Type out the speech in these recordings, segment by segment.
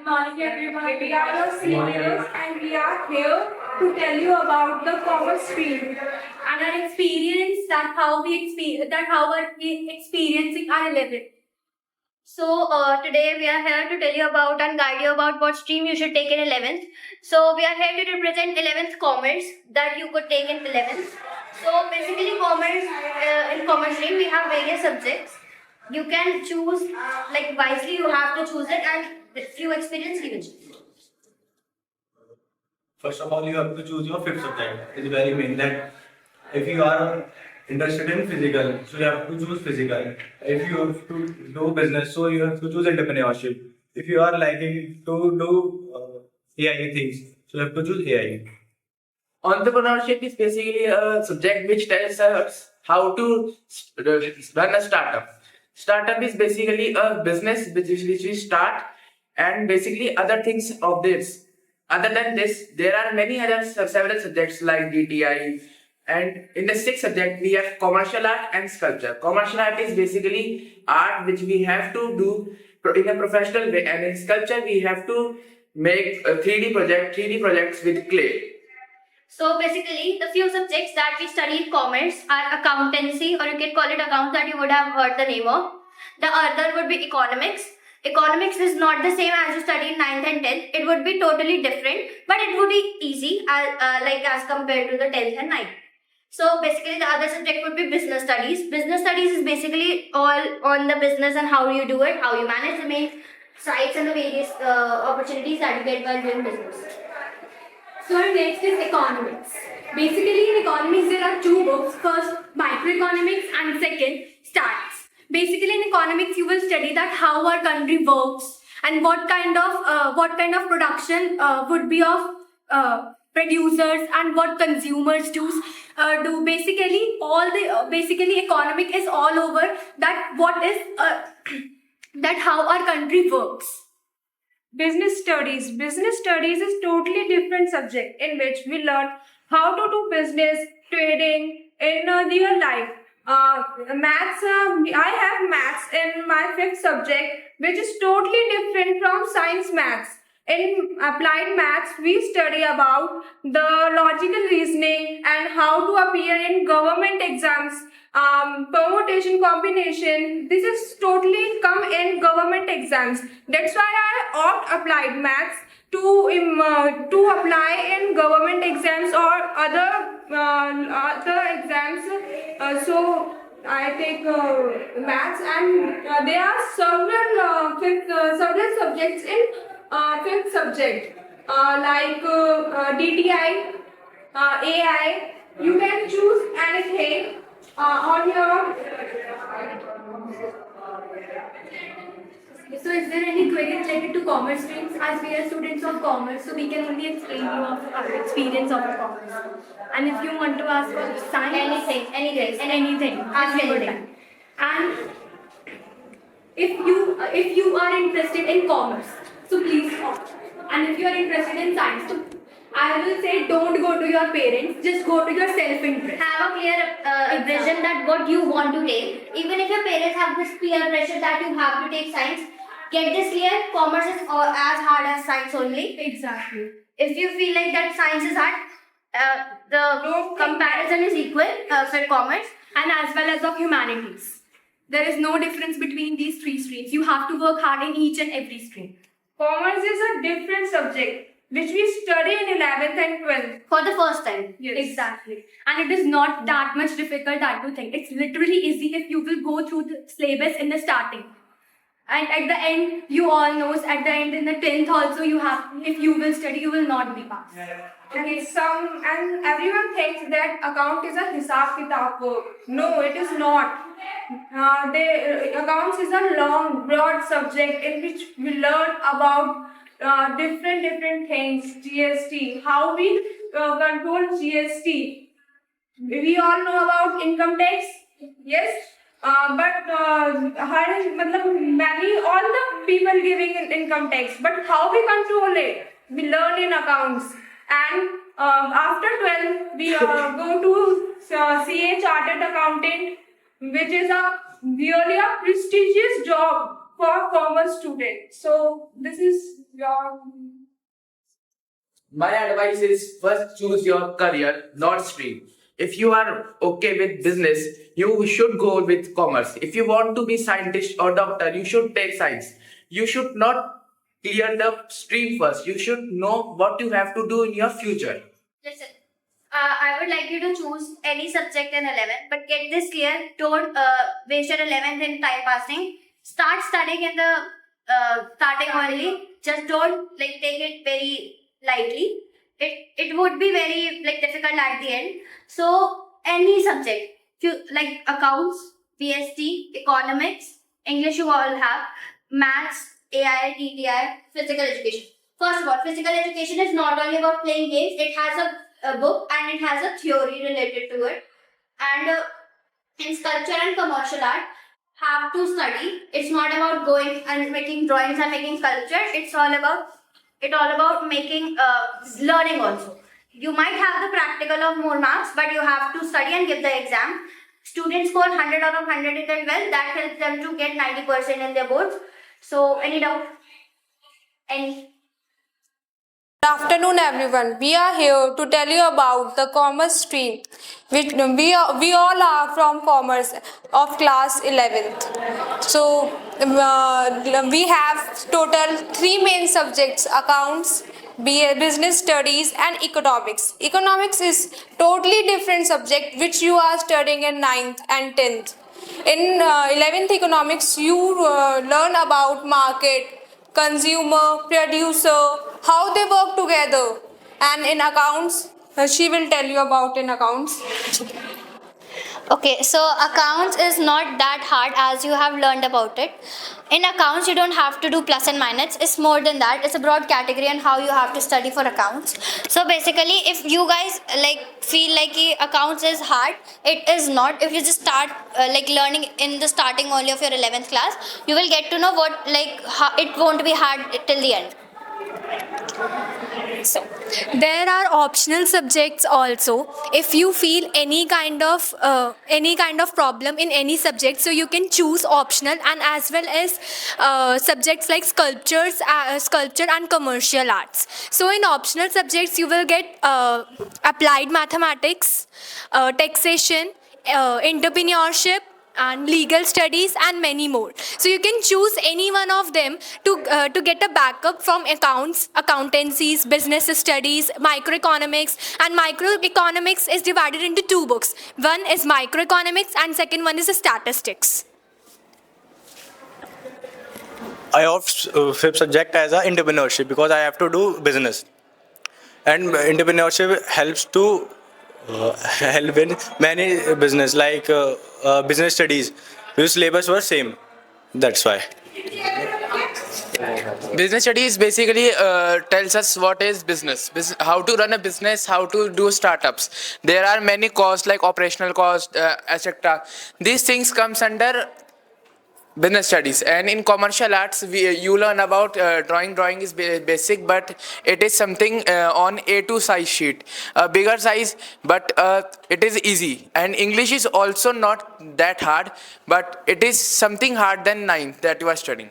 Morning everyone, we are your seniors and we are here to tell you about the commerce field and our experience that how we experience that how we experiencing our 11th. So today we are here to tell you about and guide you about what stream you should take in 11th. So we are here to represent 11th commerce that you could take in 11th. So basically commerce in commerce stream we have various subjects. You can choose like wisely. You have to choose it, and if you experience, you will choose. First of all, you have to choose your fifth subject. It's very main that if you are interested in physical, so you have to choose physical. If you have to do business, so you have to choose entrepreneurship. If you are liking to do AI things, so you have to choose AI. Entrepreneurship is basically a subject which tells us how to run a startup. Startup is basically a business which we start, and basically other things of this. Other than this, there are many other several subjects like DTI, and in the sixth subject we have commercial art and sculpture. Commercial art is basically art which we have to do in a professional way, and in sculpture we have to make a 3D projects with clay. So basically, the few subjects that we study in commerce are accountancy, or you can call it accounts that you would have heard the name of. The other would be economics. Economics is not the same as you study in 9th and 10th. It would be totally different, but it would be easy as compared to the 10th and 9th. So basically, the other subject would be business studies. Business studies is basically all on the business and how you do it, how you manage the main sites and the various opportunities that you get while doing business. So next is economics. Basically in economics there are two books. First microeconomics and second stats. Basically in economics you will study that how our country works and what kind of production would be of producers and what consumers do. Basically all the basically economic is all over that what is that how our country works. Business studies. Business studies is totally different subject in which we learn how to do business, trading in real life. Maths. I have maths in my fifth subject, which is totally different from science maths. In applied maths, we study about the logical reasoning and how to appear in government exams, permutation, combination. This is totally come in government exams. That's why I opt applied maths to apply in government exams or other exams. So I take maths, and there are several subjects in fifth subject like DTI, AI. You can choose anything on your. So is there any query related to commerce streams? As we are students of commerce, so we can only explain you of our experience of our commerce. And if you want to ask for science, anything, ask anything. And if you are interested in commerce, so please opt. And if you are interested in science, so I will say don't go to your parents, just go to your self-interest. Have a clear vision that what you want to take. Even if your parents have this peer pressure that you have to take science, get this clear. Commerce is as hard as science only. Exactly. If you feel like that science is hard, the comparison is equal for commerce. And as well as of humanities. There is no difference between these three streams. You have to work hard in each and every stream. Commerce is a different subject which we study in 11th and 12th. For the first time. Yes. Exactly. And it is not that much difficult that you think. It's literally easy if you will go through the syllabus in the starting. And at the end, you all knows at the end in the 10th also you have, if you will study, you will not be passed. And everyone thinks that account is a hisab kitab work. No, it is not. Accounts is a long, broad subject in which we learn about different things. GST, how we control GST. We all know about income tax. Yes. But all the people giving income tax, but how we control it, we learn in accounts. And after 12, we go to CA Chartered Accountant, which is really a prestigious job for commerce students. So this is your My advice is first choose your career, not stream. If you are okay with business, you should go with commerce. If you want to be scientist or doctor, you should take science. You should not clear the stream first. You should know what you have to do in your future. Listen, I would like you to choose any subject in 11th, but get this clear. Don't waste your 11th in time passing. Start studying in the starting only. Just don't like take it very lightly. It would be very like difficult at the end. So any subject, like accounts, BST, economics, English you all have, maths, AI, TTI, physical education. First of all, physical education is not only about playing games. It has a book and it has a theory related to it. And in sculpture and commercial art, have to study. It's not about going and making drawings and making sculpture. It's all about making learning also. You might have the practical of more marks, but you have to study and give the exam. Students score 100 out of 100 in their 12. That helps them to get 90% in their boards. So, any doubt? Any? Good afternoon, everyone. We are here to tell you about the commerce stream. We all are from commerce of class 11th. So we have total 3 main subjects: accounts, business studies, and economics. Economics is totally different subject which you are studying in 9th and 10th. In 11th economics, you learn about market, consumer, producer, how they work together. And in accounts, she will tell you about in accounts. Okay, so accounts is not that hard as you have learned about it. In accounts, you don't have to do plus and minus. It's more than that. It's a broad category on how you have to study for accounts. So basically, if you guys feel like accounts is hard, it is not. If you just start learning in the starting only of your 11th class, you will get to know what it won't be hard till the end. So there are optional subjects also. If you feel any kind of problem in any subject, so you can choose optional, and as well as subjects like sculpture and commercial arts. So in optional subjects, you will get applied mathematics, taxation, entrepreneurship, and legal studies, and many more. So you can choose any one of them to get a backup from accounts, accountancies, business studies, microeconomics. And microeconomics is divided into 2 books. One is microeconomics and second one is statistics. I opt fifth subject as a entrepreneurship because I have to do business, and entrepreneurship helps to help in many business like business studies, whose syllabus were same. That's why. Business studies basically tells us what is business, how to run a business, how to do startups. There are many costs like operational cost, etc. These things comes under business studies. And in commercial arts, you learn about drawing. Drawing is basic, but it is something on A2 size sheet, a bigger size, but it is easy. And English is also not that hard, but it is something hard than 9th that you are studying.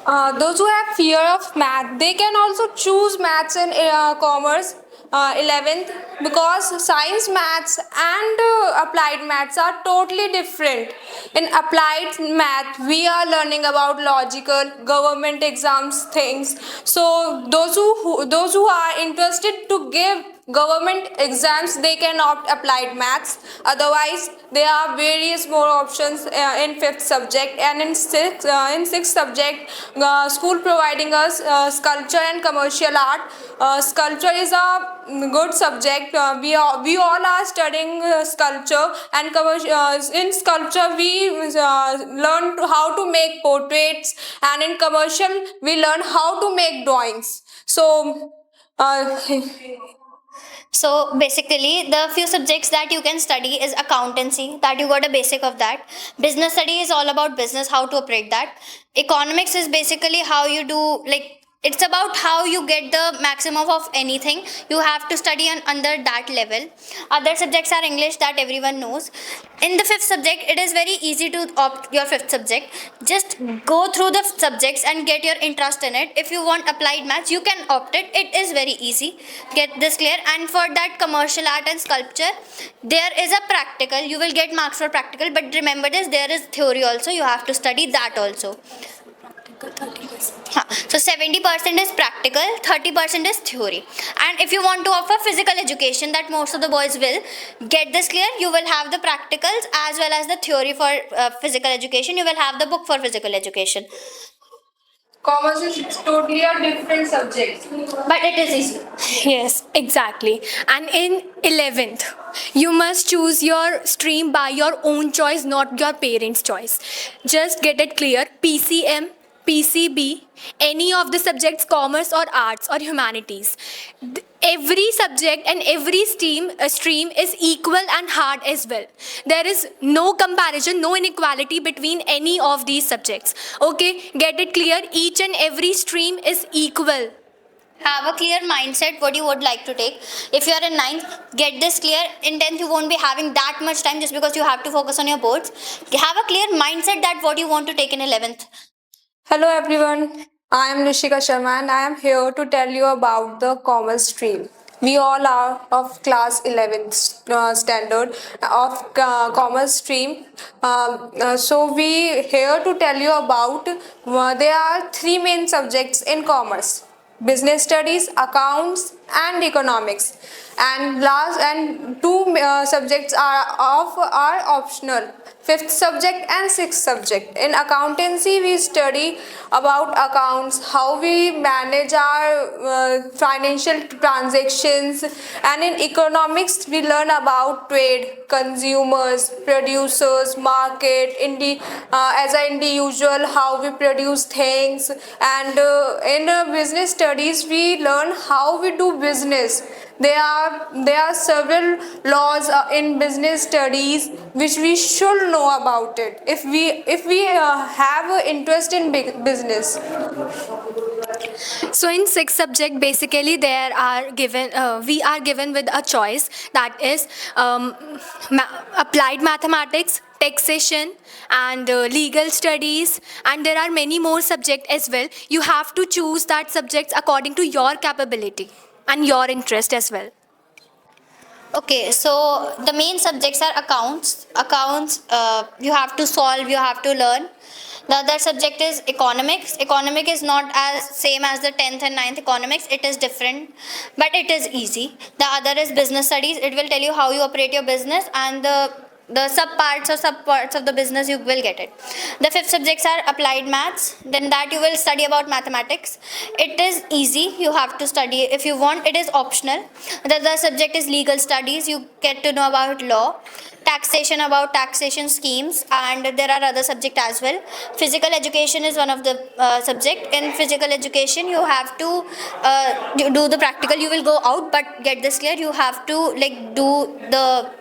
Those who have fear of math, they can also choose maths in commerce 11th, because science, maths and applied maths are totally different. In applied math, we are learning about logical, government exams things. So those who are interested to give government exams, they can opt applied maths. Otherwise, there are various more options in 5th subject. And in 6th subject, school providing us sculpture and commercial art. Sculpture is a good subject. We all are studying sculpture, and in sculpture we learn how to make portraits, and in commercial we learn how to make drawings. So basically, the few subjects that you can study is accountancy, that you got a basic of that. Business study is all about business, how to operate that. Economics is basically how you do it's about how you get the maximum of anything. You have to study under that level. Other subjects are English, that everyone knows. In the fifth subject, it is very easy to opt your fifth subject. Just go through the subjects and get your interest in it. If you want applied maths, you can opt it. It is very easy. Get this clear. And for that commercial art and sculpture, there is a practical. You will get marks for practical, but remember this, there is theory also. You have to study that also. So 70% is practical, 30% is theory. And if you want to offer physical education, that most of the boys will, get this clear, you will have the practicals as well as the theory for physical education. You will have the book for physical education. Commerce is totally a different subject. But it is easy. Yes, exactly. And in 11th, you must choose your stream by your own choice, not your parents' choice. Just get it clear. PCM, PCB, any of the subjects, commerce or arts or humanities. Every subject and every stream is equal and hard as well. There is no comparison, no inequality between any of these subjects. Okay, get it clear. Each and every stream is equal. Have a clear mindset what you would like to take. If you are in 9th, get this clear. In 10th, you won't be having that much time just because you have to focus on your boards. Have a clear mindset that what you want to take in 11th. Hello everyone, I am Nishika Sharma and I am here to tell you about the commerce stream. We all are of class 11th standard of commerce stream. So we here to tell you about there are three main subjects in commerce: business studies, accounts, and economics. And two subjects are optional: fifth subject and sixth subject. In accountancy, we study about accounts, how we manage our financial transactions, and in economics, we learn about trade, consumers, producers, market, as an individual, how we produce things, and in business studies, we learn how we do business. There are several laws in business studies which we should know about it if we have an interest in business. So in sixth subject, basically we are given with a choice, that is applied mathematics, taxation, and legal studies, and there are many more subjects as well. You have to choose that subjects according to your capability and your interest as well. Okay, so the main subjects are accounts. Accounts, you have to solve, you have to learn. The other subject is economics. Economic is not as same as the 10th and 9th economics. It is different, but it is easy. The other is business studies. It will tell you how you operate your business, and the subparts of the business, you will get it. The fifth subjects are applied maths. Then that you will study about mathematics. It is easy. You have to study if you want. It is optional. The subject is legal studies. You get to know about law. Taxation, about taxation schemes, and there are other subjects as well. Physical education is one of the subject. In physical education, you have to do the practical. You will go out, but get this clear, you have to do the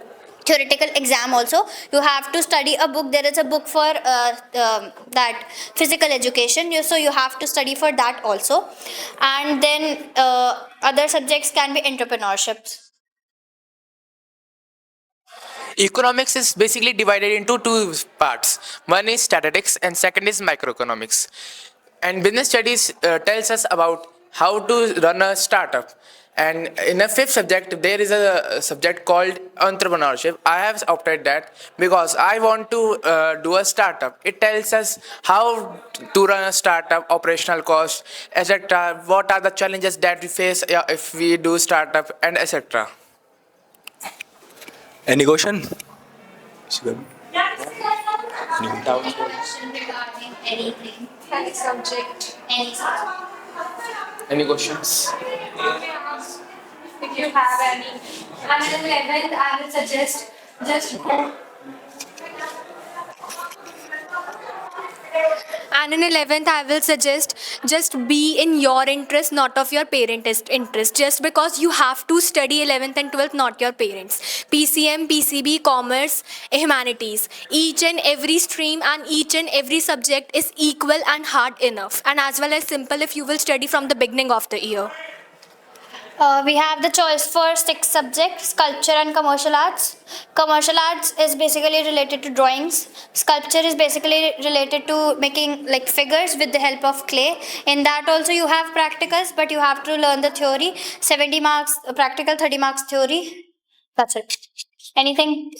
theoretical exam also. You have to study a book. There is a book for that physical education, so you have to study for that also. And then other subjects can be entrepreneurship. Economics is basically divided into two parts. One is statistics and second is microeconomics. And business studies tells us about how to run a startup. And in a fifth subject, there is a subject called entrepreneurship. I have opted that because I want to do a startup. It tells us how to run a startup, operational costs, etc. What are the challenges that we face if we do startup, and etc. Any question? Any question regarding anything? Any subject. Any subject. Any questions? If you have any. And in 11th, I would suggest just go. And in 11th, I will suggest just be in your interest, not of your parents' interest. Just because you have to study 11th and 12th, not your parents. PCM, PCB, commerce, humanities. Each and every stream and each and every subject is equal and hard enough, and as well as simple if you will study from the beginning of the year. We have the choice for 6 subjects: sculpture and commercial arts. Commercial arts is basically related to drawings. Sculpture is basically related to making like figures with the help of clay. In that also you have practicals, but you have to learn the theory. 70 marks practical, 30 marks theory. That's it. Anything?